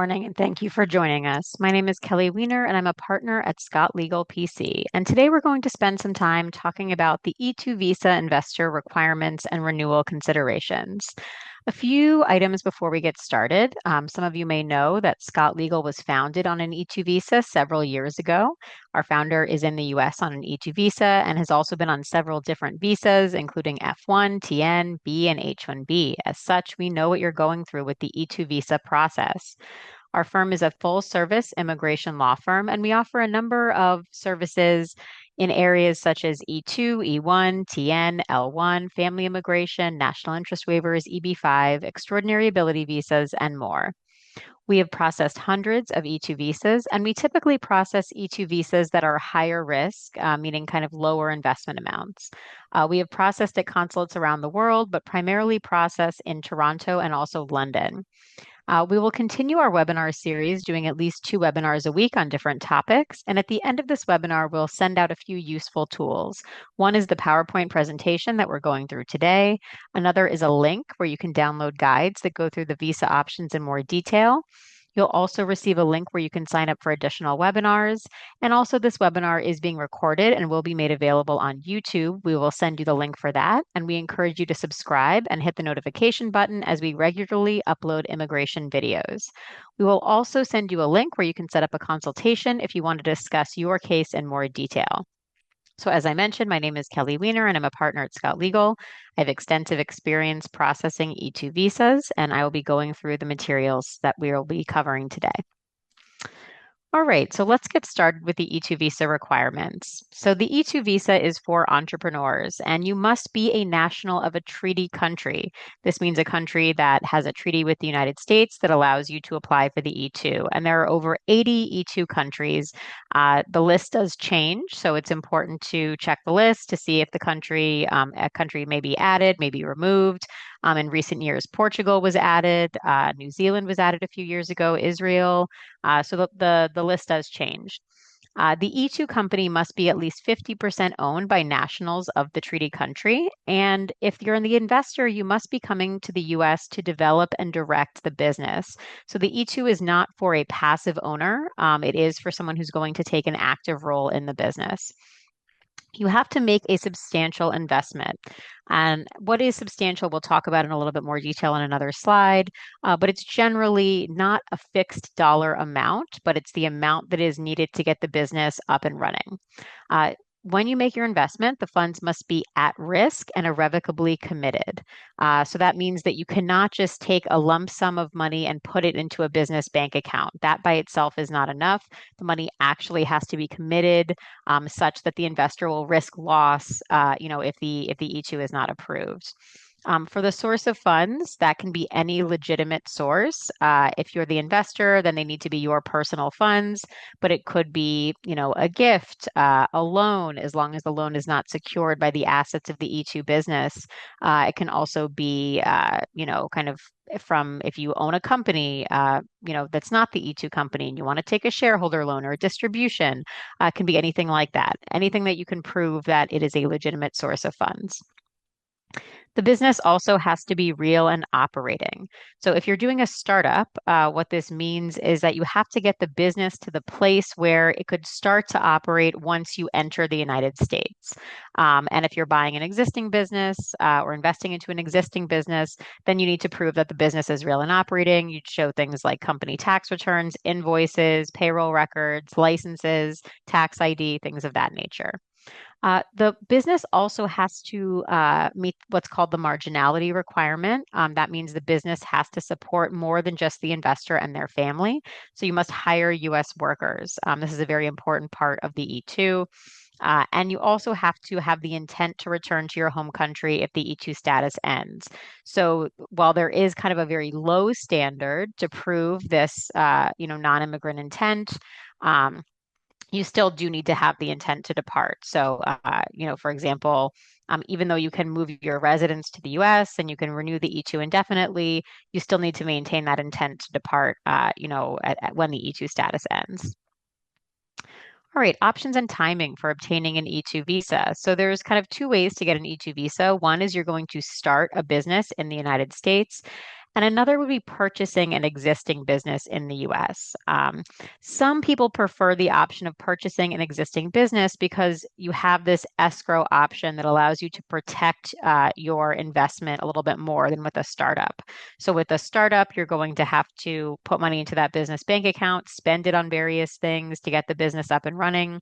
morning, and thank you for joining us. My name is Kelly Weiner, and I'm a partner at Scott Legal PC. And today we're going to spend some time talking about the E-2 visa investor requirements and renewal considerations. A few items before we get started. Some of you may know that Scott Legal was founded on an E-2 visa several years ago. Our founder is in the US on an E-2 visa and has also been on several different visas, including F1, TN, B, and H-1B. As such, we know what you're going through with the E-2 visa process. Our firm is a full service immigration law firm, and we offer a number of services in areas such as E-2, E-1, TN, L-1, family immigration, national interest waivers, EB-5, extraordinary ability visas, and more. We have processed hundreds of E-2 visas, and we typically process E-2 visas that are higher risk, meaning kind of lower investment amounts. We have processed at consulates around the world, but primarily process in Toronto and also London. We will continue our webinar series, doing at least 2 webinars a week on different topics. And at the end of this webinar, we'll send out a few useful tools. One is the PowerPoint presentation that we're going through today. Another is a link where you can download guides that go through the visa options in more detail. You'll also receive a link where you can sign up for additional webinars. And also, this webinar is being recorded and will be made available on YouTube. We will send you the link for that. And we encourage you to subscribe and hit the notification button as we regularly upload immigration videos. We will also send you a link where you can set up a consultation if you want to discuss your case in more detail. So as I mentioned, my name is Kelly Weiner, and I'm a partner at Scott Legal. I have extensive experience processing E-2 visas, and I will be going through the materials that we will be covering today. All right, so let's get started with the E-2 visa requirements. So the E-2 visa is for entrepreneurs, and you must be a national of a treaty country. This means a country that has a treaty with the United States that allows you to apply for the E-2. And there are over 80 E-2 countries. The list does change, so it's important to check the list to see if a country may be added, may be removed. In recent years, Portugal was added, New Zealand was added a few years ago, Israel. So the list does change. The E-2 company must be at least 50% owned by nationals of the treaty country. And if you're the investor, you must be coming to the US to develop and direct the business. So the E-2 is not for a passive owner. It is for someone who's going to take an active role in the business. You have to make a substantial investment. And what is substantial, we'll talk about in a little bit more detail on another slide, but it's generally not a fixed dollar amount, but it's the amount that is needed to get the business up and running. When you make your investment, the funds must be at risk and irrevocably committed. So that means that you cannot just take a lump sum of money and put it into a business bank account. That by itself is not enough. The money actually has to be committed such that the investor will risk loss, if the E-2 is not approved. For the source of funds, that can be any legitimate source. If you're the investor, then they need to be your personal funds, but it could be, a gift, a loan, as long as the loan is not secured by the assets of the E-2 business. It can also be, kind of from if you own a company, that's not the E-2 company and you want to take a shareholder loan or a distribution, it can be anything like that. Anything that you can prove that it is a legitimate source of funds. The business also has to be real and operating. So if you're doing a startup, what this means is that you have to get the business to the place where it could start to operate once you enter the United States. And if you're buying an existing business or investing into an existing business, then you need to prove that the business is real and operating. You'd show things like company tax returns, invoices, payroll records, licenses, tax ID, things of that nature. The business also has to meet what's called the marginality requirement. That means the business has to support more than just the investor and their family. So you must hire U.S. workers. This is a very important part of the E-2. And you also have to have the intent to return to your home country if the E-2 status ends. So while there is kind of a very low standard to prove this, non-immigrant intent, you still do need to have the intent to depart. So, for example, even though you can move your residence to the U.S. and you can renew the E-2 indefinitely, you still need to maintain that intent to depart, when the E-2 status ends. All right, options and timing for obtaining an E-2 visa. So there's kind of 2 ways to get an E-2 visa. One is you're going to start a business in the United States. And another would be purchasing an existing business in the US. Some people prefer the option of purchasing an existing business because you have this escrow option that allows you to protect your investment a little bit more than with a startup. So, with a startup, you're going to have to put money into that business bank account, spend it on various things to get the business up and running.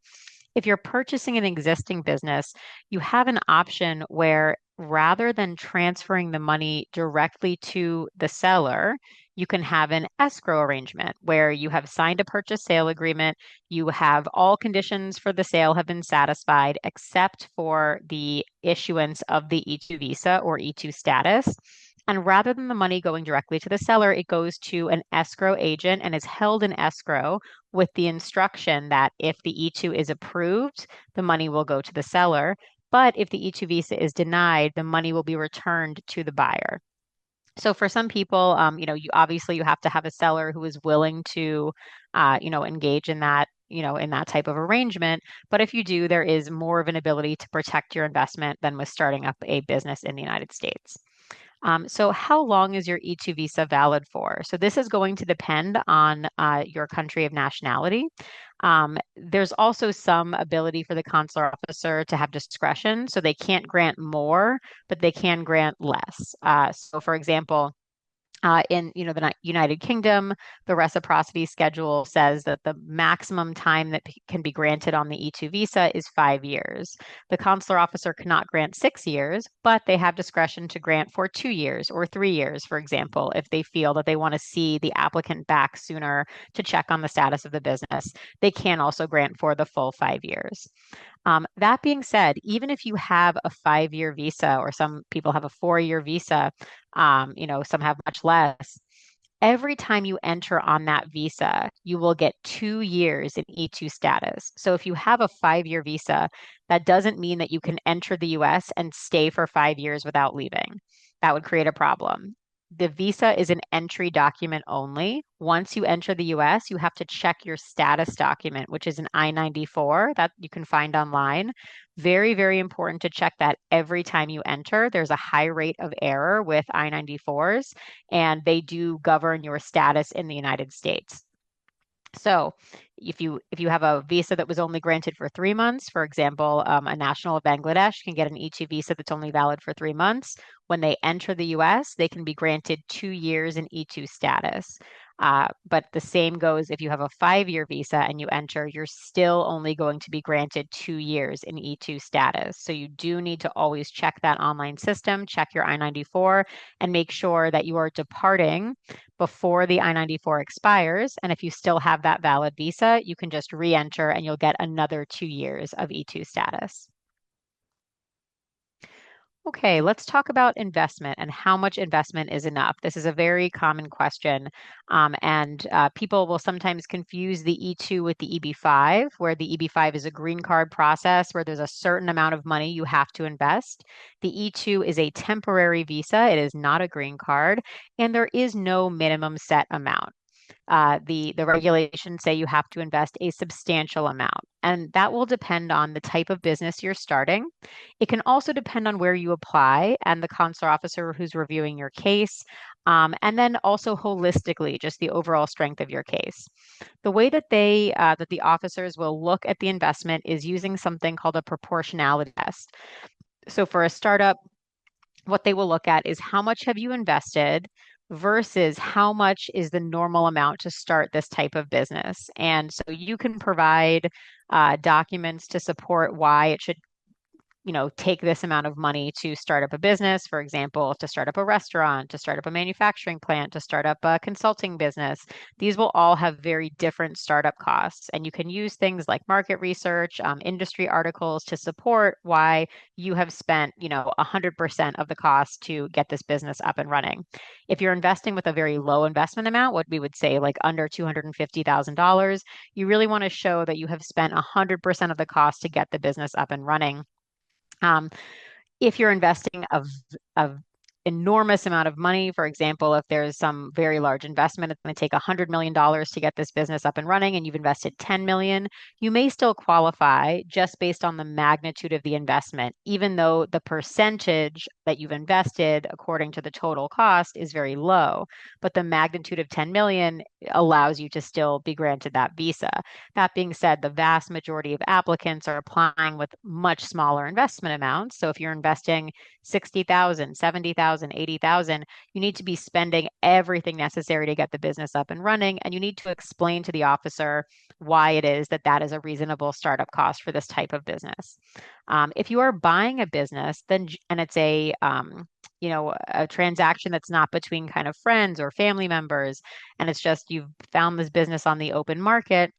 If you're purchasing an existing business, you have an option where rather than transferring the money directly to the seller, you can have an escrow arrangement where you have signed a purchase sale agreement. You have all conditions for the sale have been satisfied except for the issuance of the E-2 visa or E-2 status. And rather than the money going directly to the seller, it goes to an escrow agent and is held in escrow with the instruction that if the E-2 is approved, the money will go to the seller. But if the E-2 visa is denied, the money will be returned to the buyer. So for some people, you obviously you have to have a seller who is willing to, engage in that, in that type of arrangement. But if you do, there is more of an ability to protect your investment than with starting up a business in the United States. So how long is your E-2 visa valid for? So this is going to depend on your country of nationality. There's also some ability for the consular officer to have discretion, so they can't grant more, but they can grant less. So for example, in the United Kingdom, the reciprocity schedule says that the maximum time that can be granted on the E-2 visa is 5 years. The consular officer cannot grant 6 years, but they have discretion to grant for 2 years or 3 years, for example, if they feel that they want to see the applicant back sooner to check on the status of the business. They can also grant for the full 5 years. That being said, even if you have a 5-year visa, or some people have a 4-year visa, some have much less. Every time you enter on that visa, you will get 2 years in E-2 status. So if you have a 5-year visa, that doesn't mean that you can enter the US and stay for 5 years without leaving. That would create a problem. The visa is an entry document only. Once you enter the US, you have to check your status document, which is an I-94 that you can find online. Very, very important to check that every time you enter. There's a high rate of error with I-94s, and they do govern your status in the United States. So if you have a visa that was only granted for 3 months, for example, a national of Bangladesh can get an E-2 visa that's only valid for 3 months. When they enter the US, they can be granted 2 years in E-2 status. But the same goes if you have a 5-year visa and you enter, you're still only going to be granted 2 years in E-2 status. So you do need to always check that online system, check your I-94, and make sure that you are departing before the I-94 expires. And if you still have that valid visa, you can just re-enter and you'll get another 2 years of E-2 status. Okay, let's talk about investment and how much investment is enough. This is a very common question, and people will sometimes confuse the E-2 with the EB-5, where the EB-5 is a green card process where there's a certain amount of money you have to invest. The E-2 is a temporary visa. It is not a green card, and there is no minimum set amount. The regulations say you have to invest a substantial amount, and that will depend on the type of business you're starting. It can also depend on where you apply and the consular officer who's reviewing your case, and then also holistically, just the overall strength of your case. The way that that the officers will look at the investment is using something called a proportionality test. So for a startup, what they will look at is how much have you invested versus how much is the normal amount to start this type of business. And so you can provide documents to support why it should take this amount of money to start up a business, for example, to start up a restaurant, to start up a manufacturing plant, to start up a consulting business. These will all have very different startup costs. And you can use things like market research, industry articles to support why you have spent, 100% of the cost to get this business up and running. If you're investing with a very low investment amount, what we would say like under $250,000, you really want to show that you have spent 100% of the cost to get the business up and running. Um, if you're investing enormous amount of money. For example, if there's some very large investment, it's going to take $100 million to get this business up and running, and you've invested 10 million, you may still qualify just based on the magnitude of the investment, even though the percentage that you've invested according to the total cost is very low. But the magnitude of 10 million allows you to still be granted that visa. That being said, the vast majority of applicants are applying with much smaller investment amounts. So if you're investing 60,000, 70,000, 80,000, you need to be spending everything necessary to get the business up and running. And you need to explain to the officer why it is that that is a reasonable startup cost for this type of business. If you are buying a business, then and it's a transaction that's not between kind of friends or family members, and it's just you've found this business on the open market.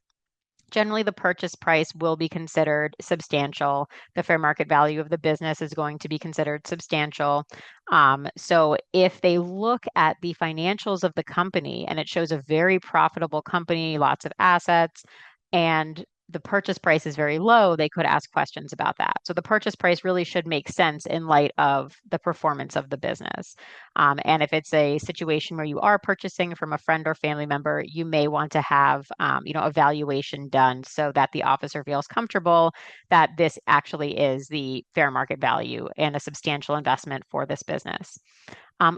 Generally, the purchase price will be considered substantial. The fair market value of the business is going to be considered substantial. So if they look at the financials of the company and it shows a very profitable company, lots of assets, and the purchase price is very low, they could ask questions about that. So the purchase price really should make sense in light of the performance of the business. And if it's a situation where you are purchasing from a friend or family member, you may want to have, a valuation done so that the officer feels comfortable that this actually is the fair market value and a substantial investment for this business.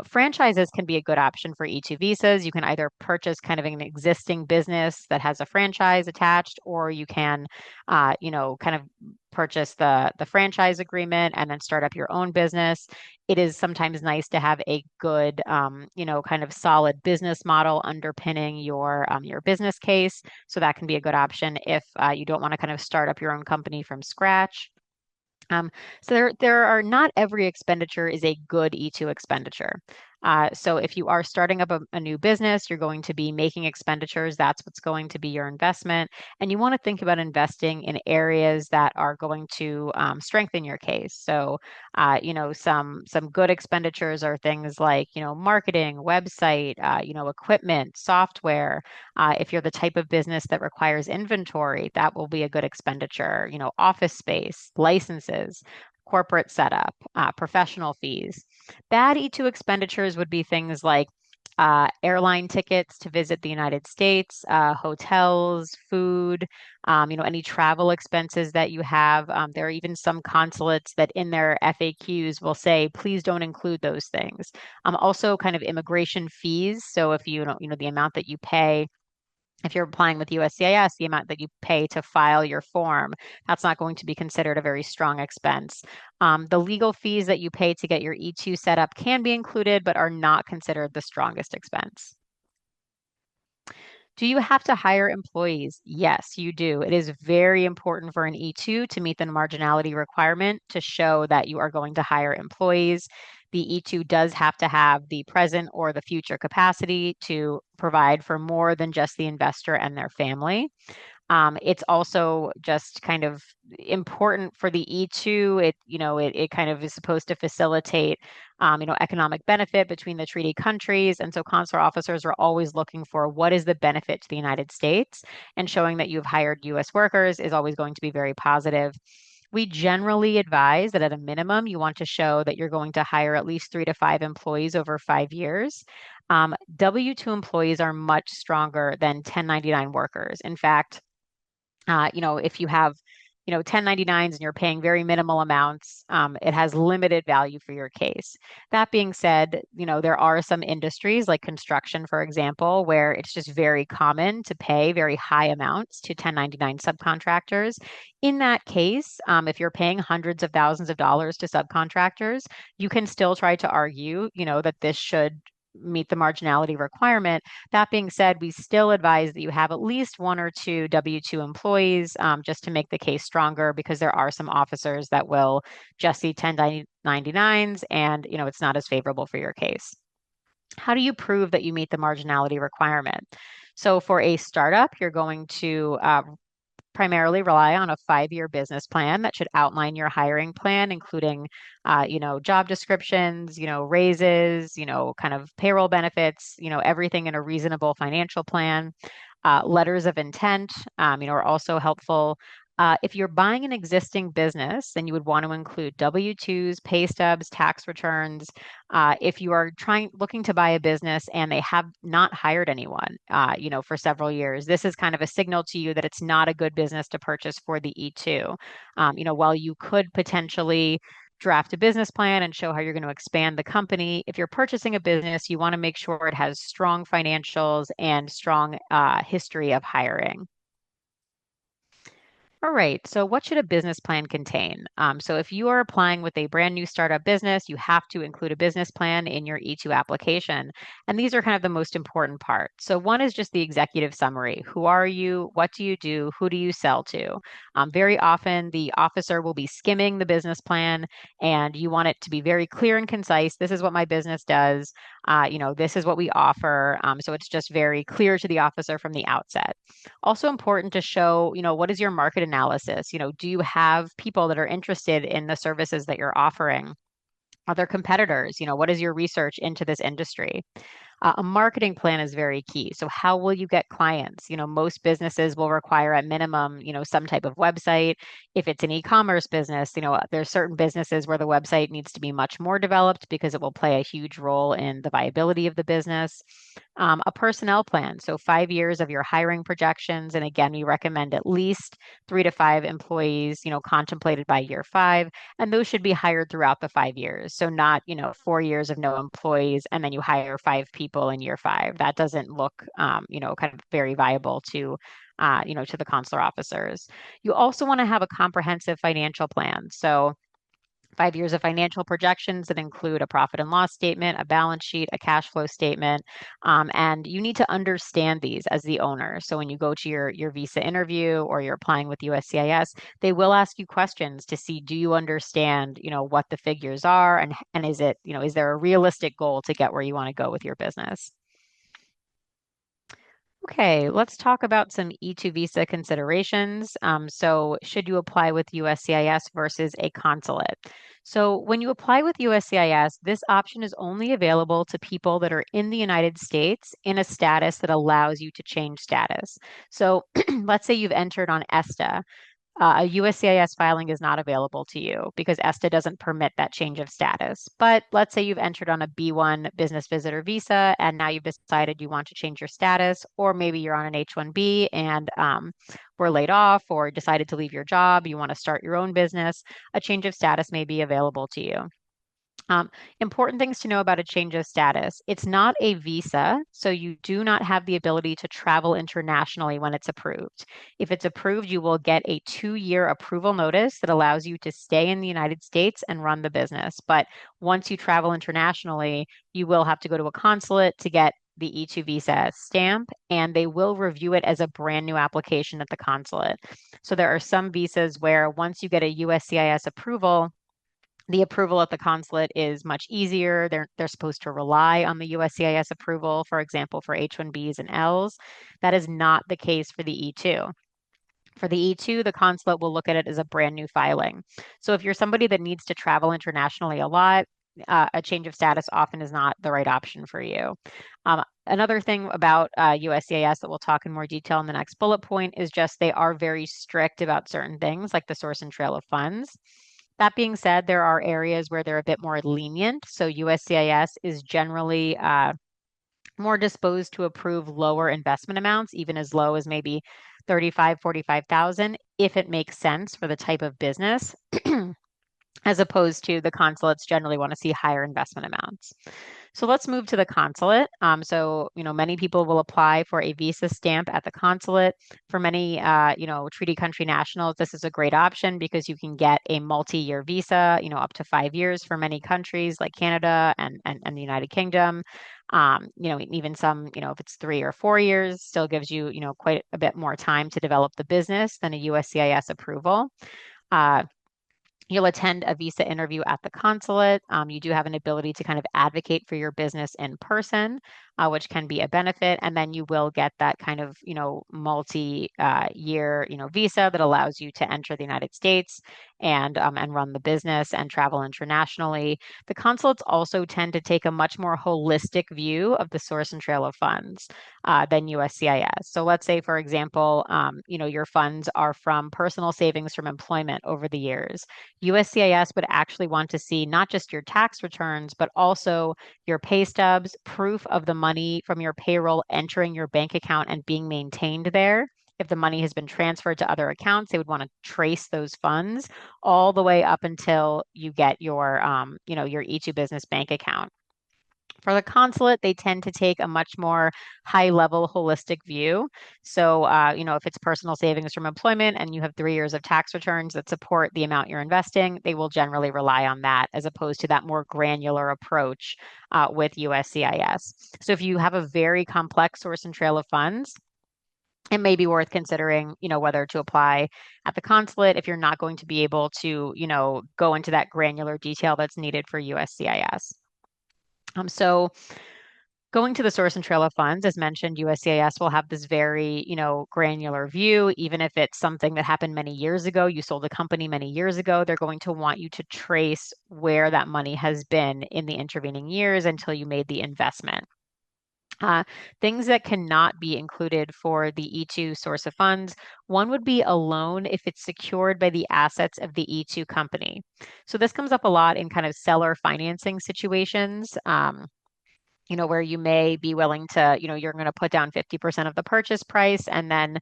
Franchises can be a good option for E-2 visas. You can either purchase kind of an existing business that has a franchise attached, or you can, kind of purchase the franchise agreement and then start up your own business. It is sometimes nice to have a good, kind of solid business model underpinning your business case. So that can be a good option if you don't want to kind of start up your own company from scratch. Um, so there are not every expenditure is a good E-2 expenditure. So if you are starting up a new business, you're going to be making expenditures. That's what's going to be your investment. And you want to think about investing in areas that are going to strengthen your case. So, some good expenditures are things like, marketing, website, equipment, software. If you're the type of business that requires inventory, that will be a good expenditure. Office space, licenses, corporate setup, professional fees. Bad E-2 expenditures would be things like airline tickets to visit the United States, hotels, food, any travel expenses that you have. There are even some consulates that in their FAQs will say, please don't include those things. Also, kind of immigration fees. So if the amount that you pay if you're applying with USCIS, the amount that you pay to file your form, that's not going to be considered a very strong expense. The legal fees that you pay to get your E-2 set up can be included, but are not considered the strongest expense. Do you have to hire employees? Yes, you do. It is very important for an E-2 to meet the marginality requirement to show that you are going to hire employees. The E-2 does have to have the present or the future capacity to provide for more than just the investor and their family. It's also just kind of important for the E-2. It kind of is supposed to facilitate, economic benefit between the treaty countries. And so consular officers are always looking for what is the benefit to the United States, and showing that you've hired U.S. workers is always going to be very positive. We generally advise that at a minimum, you want to show that you're going to hire at least 3 to 5 employees over 5 years. W-2 employees are much stronger than 1099 workers. In fact, if you have, 1099s and you're paying very minimal amounts, it has limited value for your case. That being said, there are some industries like construction, for example, where it's just very common to pay very high amounts to 1099 subcontractors. In that case, if you're paying hundreds of thousands of dollars to subcontractors, you can still try to argue, that this should meet the marginality requirement. That being said, we still advise that you have at least 1 or 2 W-2 employees, just to make the case stronger, because there are some officers that will just see 1099s and, it's not as favorable for your case. How do you prove that you meet the marginality requirement? So for a startup, you're going to primarily rely on a 5-year business plan that should outline your hiring plan, including, job descriptions, raises, kind of payroll benefits, everything in a reasonable financial plan. Letters of intent, are also helpful. If you're buying an existing business, then you would want to include W-2s, pay stubs, tax returns. If you are looking to buy a business and they have not hired anyone, for several years, this is kind of a signal to you that it's not a good business to purchase for the E-2. While you could potentially draft a business plan and show how you're going to expand the company, if you're purchasing a business, you want to make sure it has strong financials and strong history of hiring. All right. So, what should a business plan contain? So, if you are applying with a brand new startup business, you have to include a business plan in your E2 application. And these are kind of the most important part. So, one is just the executive summary. Who are you? What do you do? Who do you sell to? Very often, the officer will be skimming the business plan, and you want it to be very clear and concise. This is what my business does. This is what we offer. So, it's just very clear to the officer from the outset. Also important to show, what is your market analysis? Do you have people that are interested in the services that you're offering? Are there competitors? What is your research into this industry? A marketing plan is very key. So how will you get clients? Most businesses will require at minimum, some type of website. If it's an e-commerce business, there's certain businesses where the website needs to be much more developed because it will play a huge role in the viability of the business. A personnel plan. So 5 years of your hiring projections. And again, we recommend at least 3 to 5 employees, contemplated by year 5. And those should be hired throughout the 5 years. So not, 4 years of no employees and then you hire 5 people in year 5. That doesn't look, kind of very viable to the consular officers. You also want to have a comprehensive financial plan. So 5 years of financial projections that include a profit and loss statement, a balance sheet, a cash flow statement. And you need to understand these as the owner. So when you go to your visa interview or you're applying with USCIS, they will ask you questions to see, do you understand, what the figures are and is there a realistic goal to get where you want to go with your business? Okay, let's talk about some E2 visa considerations. So, should you apply with USCIS versus a consulate? So, when you apply with USCIS, this option is only available to people that are in the United States in a status that allows you to change status. So, let's say you've entered on ESTA. A USCIS filing is not available to you because ESTA doesn't permit that change of status. But let's say you've entered on a B1 business visitor visa and now you've decided you want to change your status, or maybe you're on an H1B and were laid off or decided to leave your job, you want to start your own business, a change of status may be available to you. Important things to know about a change of status. It's not a visa, so you do not have the ability to travel internationally when it's approved. If it's approved, you will get a 2-year approval notice that allows you to stay in the United States and run the business. But once you travel internationally, you will have to go to a consulate to get the E-2 visa stamp, and they will review it as a brand new application at the consulate. So there are some visas where once you get a USCIS approval, the approval at the consulate is much easier. They're supposed to rely on the USCIS approval, for example, for H-1Bs and Ls. That is not the case for the E-2. For the E-2, the consulate will look at it as a brand new filing. So if you're somebody that needs to travel internationally a lot, a change of status often is not the right option for you. Another thing about USCIS that we'll talk in more detail in the next bullet point is just they are very strict about certain things like the source and trail of funds. That being said, there are areas where they're a bit more lenient. So USCIS is generally more disposed to approve lower investment amounts, even as low as maybe 35, 45,000, if it makes sense for the type of business, as opposed to the consulates generally want to see higher investment amounts. So let's move to the consulate. Many people will apply for a visa stamp at the consulate. For many, treaty country nationals, this is a great option because you can get a multi-year visa, up to 5 years for many countries like Canada and the United Kingdom. Even some, if it's 3 or 4 years, still gives you, quite a bit more time to develop the business than a USCIS approval. You'll attend a visa interview at the consulate. You do have an ability to kind of advocate for your business in person. which can be a benefit. And then you will get that kind of, multi-year, visa that allows you to enter the United States and run the business and travel internationally. The consulates also tend to take a much more holistic view of the source and trail of funds than USCIS. So let's say, for example, your funds are from personal savings from employment over the years. USCIS would actually want to see not just your tax returns, but also your pay stubs, proof of the money from your payroll entering your bank account and being maintained there. If the money has been transferred to other accounts, they would want to trace those funds all the way up until you get your E2 business bank account. For the consulate, they tend to take a much more high level holistic view. So, if it's personal savings from employment and you have 3 years of tax returns that support the amount you're investing, they will generally rely on that as opposed to that more granular approach with USCIS. So, if you have a very complex source and trail of funds, it may be worth considering, whether to apply at the consulate if you're not going to be able to, go into that granular detail that's needed for USCIS. So going to the source and trail of funds, as mentioned, USCIS will have this very, granular view. Even if it's something that happened many years ago, you sold a company many years ago, they're going to want you to trace where that money has been in the intervening years until you made the investment. Things that cannot be included for the E2 source of funds. One would be a loan if it's secured by the assets of the E2 company. So this comes up a lot in kind of seller financing situations. Where you may be willing to, you're going to put down 50% of the purchase price and then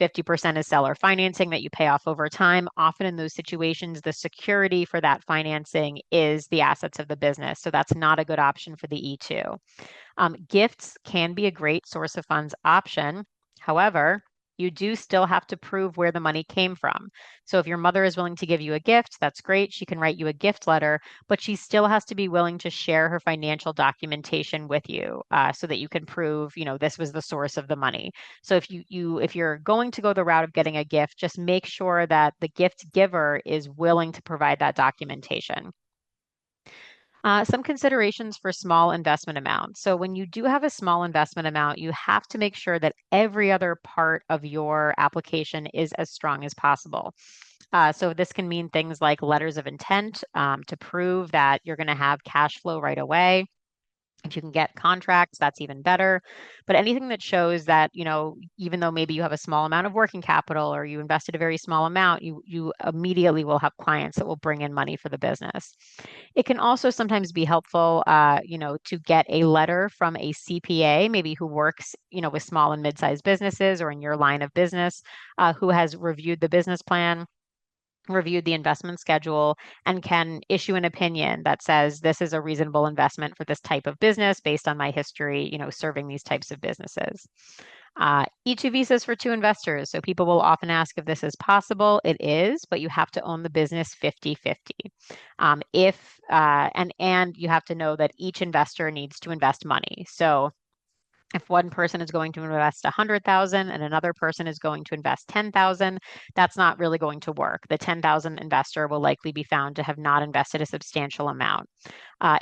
50% is seller financing that you pay off over time. Often in those situations, the security for that financing is the assets of the business. So that's not a good option for the E2. Gifts can be a great source of funds option. However, you do still have to prove where the money came from. So if your mother is willing to give you a gift, that's great. She can write you a gift letter, but she still has to be willing to share her financial documentation with you so that you can prove, this was the source of the money. So if you're going to go the route of getting a gift, just make sure that the gift giver is willing to provide that documentation. Some considerations for small investment amounts. So when you do have a small investment amount, you have to make sure that every other part of your application is as strong as possible. So this can mean things like letters of intent to prove that you're going to have cash flow right away. If you can get contracts, that's even better. But anything that shows that, even though maybe you have a small amount of working capital or you invested a very small amount, you immediately will have clients that will bring in money for the business. It can also sometimes be helpful, to get a letter from a CPA, maybe who works, with small and mid-sized businesses or in your line of business, who has reviewed the business plan, reviewed the investment schedule, and can issue an opinion that says this is a reasonable investment for this type of business based on my history, serving these types of businesses. E2 visas for two investors. So people will often ask if this is possible. It is, but you have to own the business 50-50. And you have to know that each investor needs to invest money. So if one person is going to invest 100,000 and another person is going to invest 10,000, that's not really going to work. The 10,000 investor will likely be found to have not invested a substantial amount.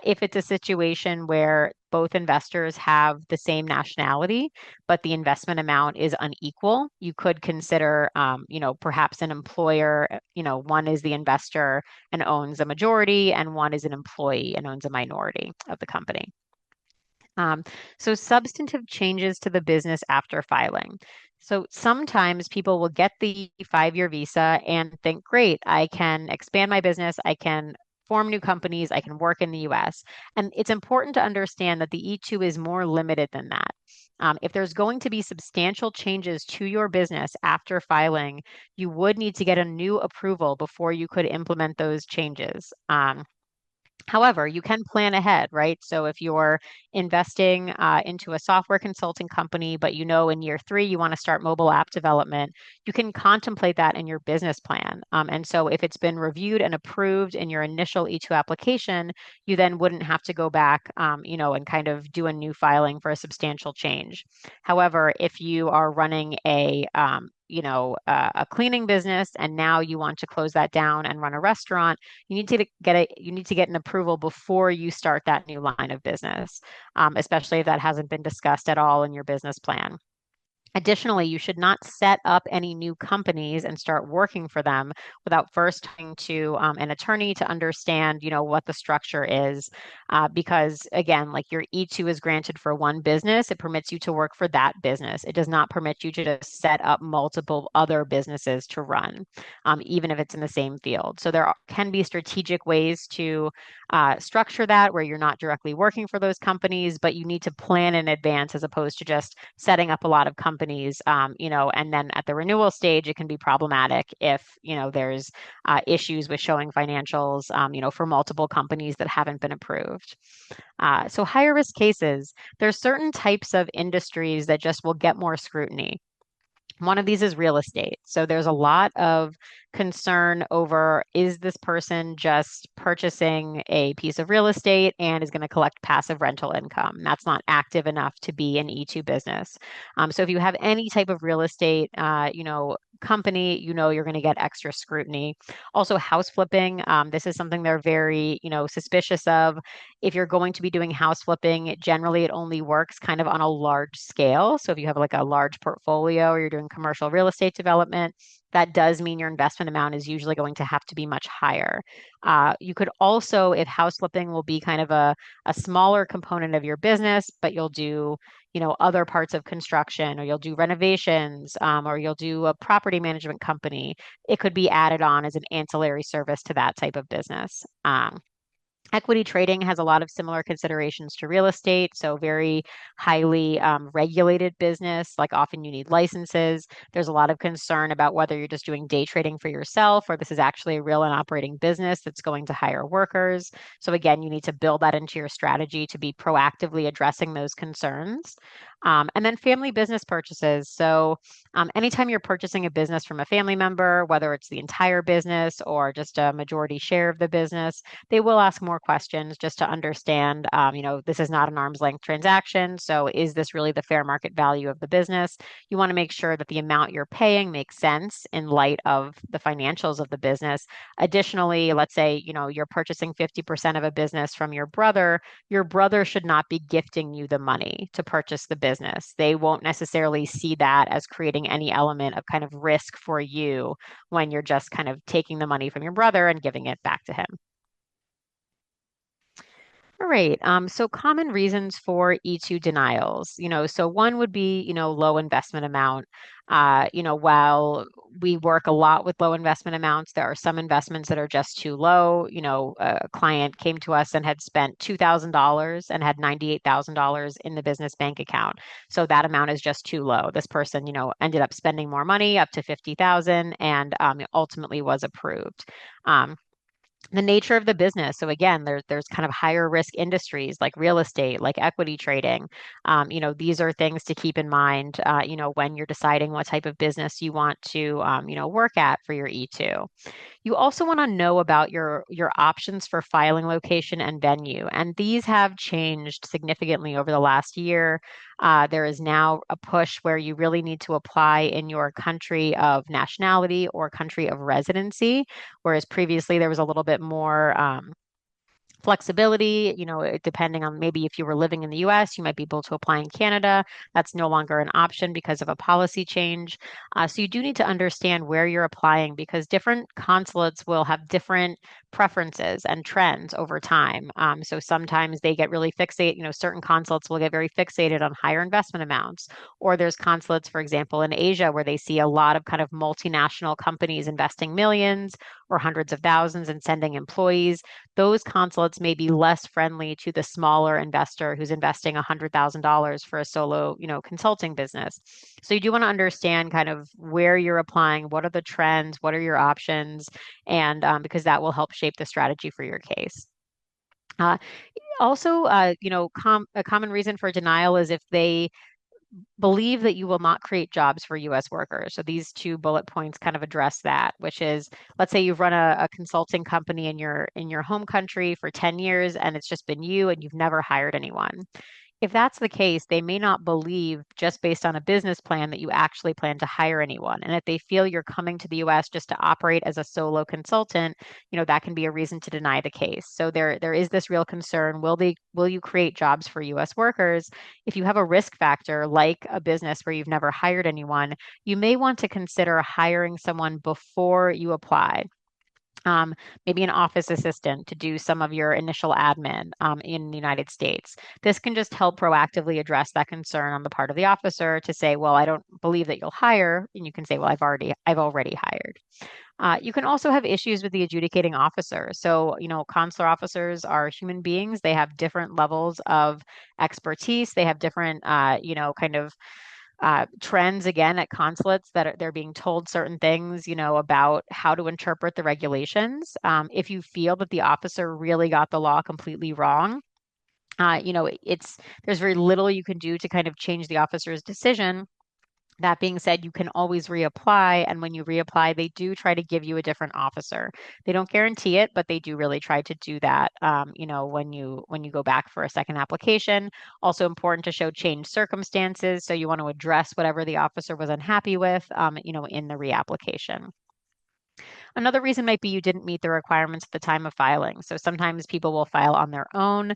If it's a situation where both investors have the same nationality, but the investment amount is unequal, you could consider, perhaps an employer, one is the investor and owns a majority, and one is an employee and owns a minority of the company. So substantive changes to the business after filing. So sometimes people will get the 5-year visa and think, great, I can expand my business, I can form new companies, I can work in the US. And it's important to understand that the E2 is more limited than that. If there's going to be substantial changes to your business after filing, you would need to get a new approval before you could implement those changes. However, you can plan ahead, right? So if you're investing into a software consulting company, but in year 3 you want to start mobile app development, you can contemplate that in your business plan. And so if it's been reviewed and approved in your initial E2 application, you then wouldn't have to go back, and kind of do a new filing for a substantial change. However, if you are running a a cleaning business and now you want to close that down and run a restaurant, you need to get an approval before you start that new line of business, especially if that hasn't been discussed at all in your business plan. Additionally, you should not set up any new companies and start working for them without first talking to an attorney to understand, what the structure is. Because again, like your E-2 is granted for one business, it permits you to work for that business. It does not permit you to just set up multiple other businesses to run, even if it's in the same field. So can be strategic ways to structure that where you're not directly working for those companies, but you need to plan in advance as opposed to just setting up a lot of companies, and then at the renewal stage, it can be problematic if, there's issues with showing financials, for multiple companies that haven't been approved. So higher risk cases, there's certain types of industries that just will get more scrutiny. One of these is real estate. So there's a lot of concern over, is this person just purchasing a piece of real estate and is going to collect passive rental income? That's not active enough to be an E-2 business. So if you have any type of real estate, company, you're going to get extra scrutiny. Also, house flipping. This is something they're very, suspicious of. If you're going to be doing house flipping, generally it only works kind of on a large scale. So if you have like a large portfolio or you're doing commercial real estate development, that does mean your investment amount is usually going to have to be much higher. You could also, if house flipping will be kind of a smaller component of your business, but you'll do, other parts of construction, or you'll do renovations, or you'll do a property management company, it could be added on as an ancillary service to that type of business. Equity trading has a lot of similar considerations to real estate, so very highly regulated business. Like often you need licenses. There's a lot of concern about whether you're just doing day trading for yourself or this is actually a real and operating business that's going to hire workers. So again, you need to build that into your strategy to be proactively addressing those concerns. And then family business purchases. So anytime you're purchasing a business from a family member, whether it's the entire business or just a majority share of the business, they will ask more questions just to understand, this is not an arm's length transaction. So is this really the fair market value of the business? You want to make sure that the amount you're paying makes sense in light of the financials of the business. Additionally, let's say, you're purchasing 50% of a business from your brother. Your brother should not be gifting you the money to purchase the business. They won't necessarily see that as creating any element of kind of risk for you when you're just kind of taking the money from your brother and giving it back to him. All right. So common reasons for E-2 denials, so one would be, low investment amount. While we work a lot with low investment amounts, there are some investments that are just too low. A client came to us and had spent $2,000 and had $98,000 in the business bank account. So that amount is just too low. This person, ended up spending more money up to 50,000 and ultimately was approved. The nature of the business. So again, there's kind of higher risk industries like real estate, like equity trading. These are things to keep in mind, when you're deciding what type of business you want to, work at for your E-2. You also want to know about your options for filing location and venue, and these have changed significantly over the last year. There is now a push where you really need to apply in your country of nationality or country of residency, whereas previously there was a little bit more flexibility, depending on maybe if you were living in the US, you might be able to apply in Canada. That's no longer an option because of a policy change. So you do need to understand where you're applying because different consulates will have different preferences and trends over time. So sometimes they get really fixated, certain consulates will get very fixated on higher investment amounts. Or there's consulates, for example, in Asia where they see a lot of kind of multinational companies investing millions or hundreds of thousands and sending employees. Those consulates may be less friendly to the smaller investor who's investing $100,000 for a solo, consulting business. So you do want to understand kind of where you're applying, what are the trends, what are your options, and because that will help shape the strategy for your case. Also, a common reason for denial is if they believe that you will not create jobs for US workers. So these two bullet points kind of address that, which is, let's say you've run a consulting company in your home country for 10 years and it's just been you and you've never hired anyone. if that's the case, they may not believe just based on a business plan that you actually plan to hire anyone. And if they feel you're coming to the US just to operate as a solo consultant, that can be a reason to deny the case. So there is this real concern. Will you create jobs for US workers? If you have a risk factor like a business where you've never hired anyone, you may want to consider hiring someone before you apply. um, Maybe an office assistant to do some of your initial admin in the United States. This can just help proactively address that concern on the part of the officer to say, well, I don't believe that you'll hire. And you can say, well, I've already hired. You can also have issues with the adjudicating officer. So, consular officers are human beings. They have different levels of expertise. They have different, kind of trends again at consulates that they're being told certain things, about how to interpret the regulations. If you feel that the officer really got the law completely wrong, there's very little you can do to kind of change the officer's decision. That being said, you can always reapply, and when you reapply, they do try to give you a different officer. They don't guarantee it, but they do really try to do that. When you go back for a second application. Also important to show changed circumstances, so you want to address whatever the officer was unhappy with, in the reapplication. Another reason might be you didn't meet the requirements at the time of filing. So sometimes people will file on their own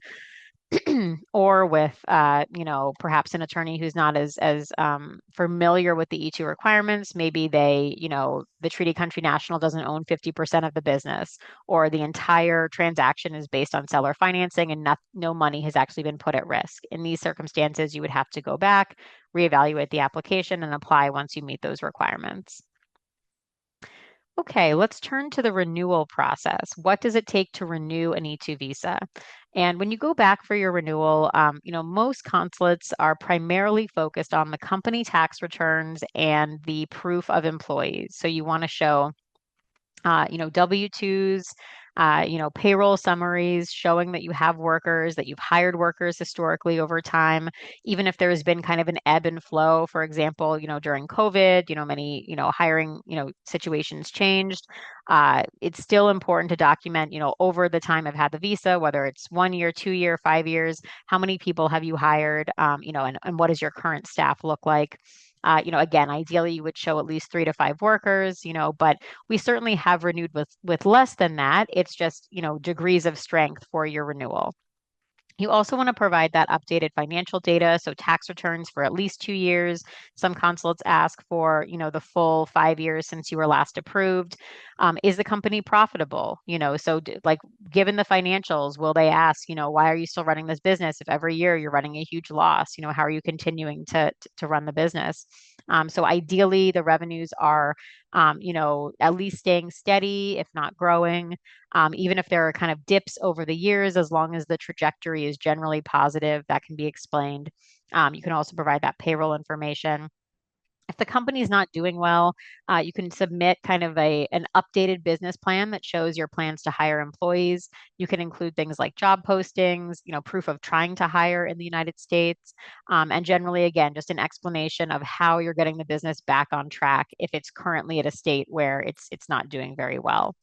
or with perhaps an attorney who's not as familiar with the E-2 requirements. Maybe the treaty country national doesn't own 50% of the business, or the entire transaction is based on seller financing and no money has actually been put at risk. In these circumstances, you would have to go back, reevaluate the application, and apply once you meet those requirements. Okay, let's turn to the renewal process. What does it take to renew an E-2 visa? And when you go back for your renewal, most consulates are primarily focused on the company tax returns and the proof of employees. So you want to show W-2s, payroll summaries showing that you have workers, that you've hired workers historically over time, even if there's been kind of an ebb and flow. For example, during COVID, many, hiring, situations changed. It's still important to document, over the time I've had the visa, whether it's 1 year, 2 year, 5 years, how many people have you hired, and what does your current staff look like? Again, ideally you would show at least 3 to 5 workers, but we certainly have renewed with less than that. It's just, degrees of strength for your renewal. You also want to provide that updated financial data, so tax returns for at least 2 years. Some consulates ask for, the full 5 years since you were last approved. Is the company profitable? Like given the financials, will they ask, why are you still running this business if every year you're running a huge loss? How are you continuing to run the business? So ideally, the revenues are, at least staying steady, if not growing. Even if there are kind of dips over the years, as long as the trajectory is generally positive, that can be explained. You can also provide that payroll information. If the company is not doing well, you can submit kind of an updated business plan that shows your plans to hire employees. You can include things like job postings, proof of trying to hire in the United States, and generally, again, just an explanation of how you're getting the business back on track if it's currently at a state where it's not doing very well.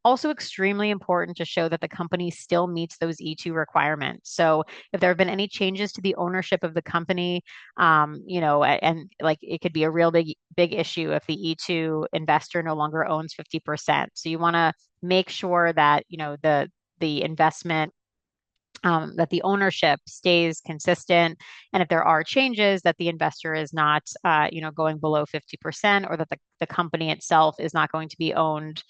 Also extremely important to show that the company still meets those E-2 requirements. So if there have been any changes to the ownership of the company, and like it could be a real big issue if the E-2 investor no longer owns 50%. So you want to make sure that, the investment, that the ownership stays consistent, and if there are changes, that the investor is not, going below 50%, or that the company itself is not going to be owned,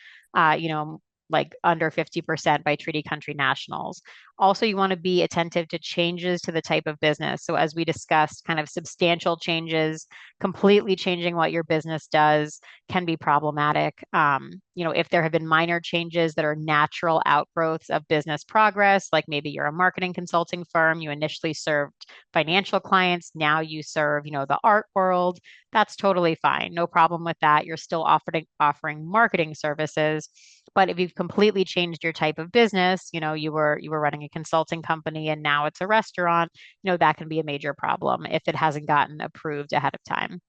like under 50% by treaty country nationals. Also, you want to be attentive to changes to the type of business. So as we discussed, kind of substantial changes, completely changing what your business does can be problematic. If there have been minor changes that are natural outgrowths of business progress, like maybe you're a marketing consulting firm, you initially served financial clients, now you serve, the art world, that's totally fine. No problem with that. You're still offering marketing services. But if you've completely changed your type of business, you were running a consulting company and now it's a restaurant, that can be a major problem if it hasn't gotten approved ahead of time.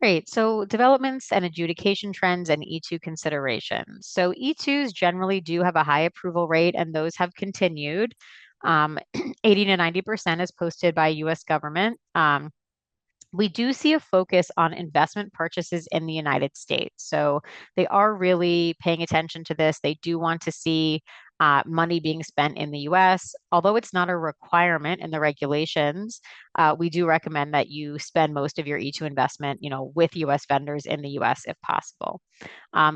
Great. So developments and adjudication trends and E-2 considerations. So E-2s generally do have a high approval rate, and those have continued. Um, 80 to 90% is posted by US government. We do see a focus on investment purchases in the United States. So they are really paying attention to this. They do want to see money being spent in the US. Although it's not a requirement in the regulations, we do recommend that you spend most of your E2 investment, with US vendors in the US if possible.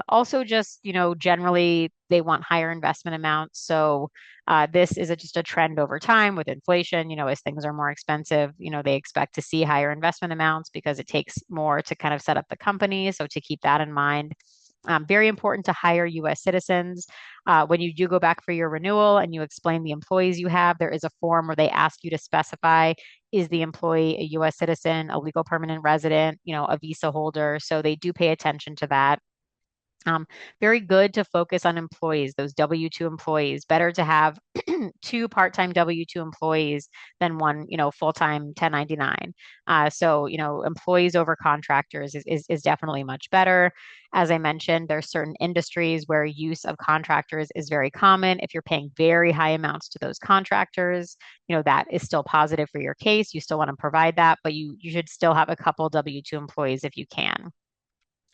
Also, just, generally, they want higher investment amounts. So this is just a trend over time with inflation. As things are more expensive, they expect to see higher investment amounts because it takes more to kind of set up the company. So to keep that in mind. Very important to hire US citizens. When you do go back for your renewal and you explain the employees you have, there is a form where they ask you to specify, is the employee a US citizen, a legal permanent resident, a visa holder? So they do pay attention to that. Um, Very good to focus on employees, those W-2 employees. Better to have two part-time W-2 employees than one, full-time 1099. So, employees over contractors is definitely much better. As I mentioned, there's certain industries where use of contractors is very common. If you're paying very high amounts to those contractors, that is still positive for your case. You still want to provide that, but you should still have a couple W-2 employees if you can.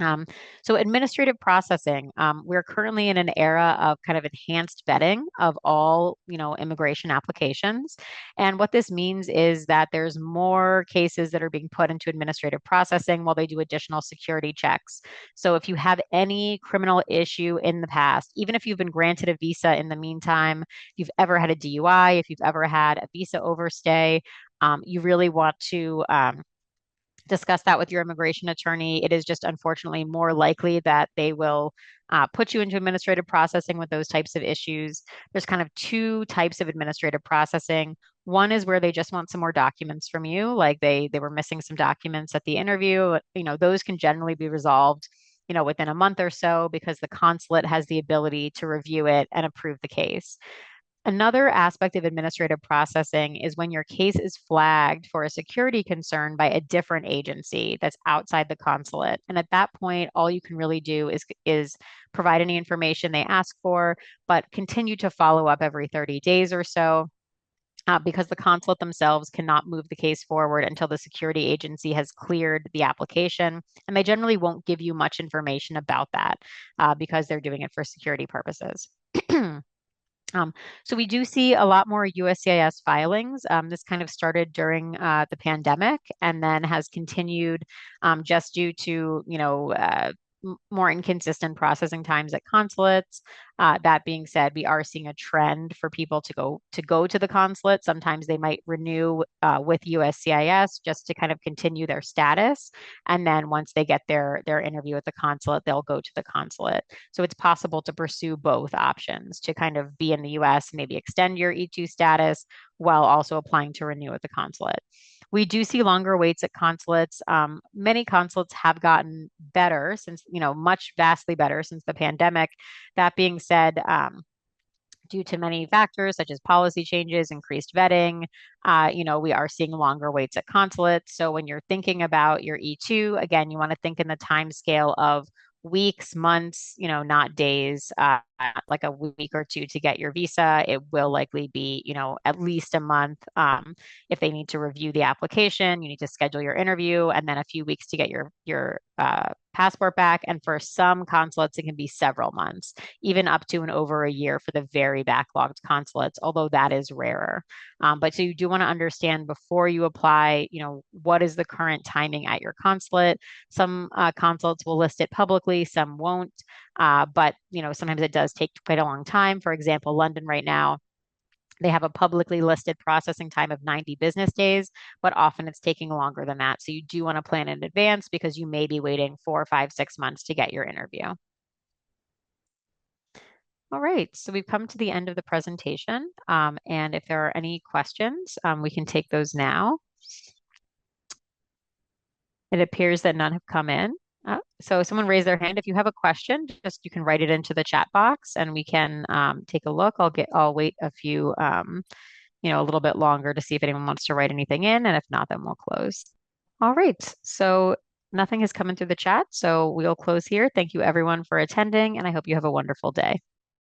Um, so administrative processing, we're currently in an era of kind of enhanced vetting of all, immigration applications. And what this means is that there's more cases that are being put into administrative processing while they do additional security checks. So if you have any criminal issue in the past, even if you've been granted a visa in the meantime, if you've ever had a DUI, if you've ever had a visa overstay, you really want to discuss that with your immigration attorney. It is just unfortunately more likely that they will put you into administrative processing with those types of issues. There's kind of two types of administrative processing. One is where they just want some more documents from you, like they were missing some documents at the interview. Those can generally be resolved, within a month or so because the consulate has the ability to review it and approve the case. Another aspect of administrative processing is when your case is flagged for a security concern by a different agency that's outside the consulate. And at that point, all you can really do is provide any information they ask for, but continue to follow up every 30 days or so. Because the consulate themselves cannot move the case forward until the security agency has cleared the application. And they generally won't give you much information about that because they're doing it for security purposes. Um, so we do see a lot more USCIS filings. This kind of started during the pandemic and then has continued just due to, more inconsistent processing times at consulates. That being said, we are seeing a trend for people to go to the consulate. Sometimes they might renew with USCIS just to kind of continue their status, and then once they get their interview at the consulate, they'll go to the consulate. So it's possible to pursue both options to kind of be in the US, maybe extend your E2 status while also applying to renew at the consulate. We do see longer waits at consulates. Many consulates have gotten better since, much vastly better since the pandemic. That being said, due to many factors such as policy changes, increased vetting, we are seeing longer waits at consulates. So when you're thinking about your E2, again, you want to think in the time scale of weeks, months, not days, like a week or two to get your visa. It will likely be, at least a month. If they need to review the application, you need to schedule your interview, and then a few weeks to get your passport back. And for some consulates, it can be several months, even up to and over a year for the very backlogged consulates, although that is rarer. But so you do want to understand before you apply, what is the current timing at your consulate. Some consulates will list it publicly, some won't. But sometimes it does take quite a long time. For example, London right now, they have a publicly listed processing time of 90 business days, but often it's taking longer than that. So you do want to plan in advance because you may be waiting 4, 5, 6 months to get your interview. All right, so we've come to the end of the presentation. And if there are any questions, we can take those now. It appears that none have come in. So someone raised their hand. If you have a question, just you can write it into the chat box and we can take a look. I'll wait a little bit longer to see if anyone wants to write anything in. And if not, then we'll close. All right. So nothing has come in through the chat. So we'll close here. Thank you everyone for attending, and I hope you have a wonderful day.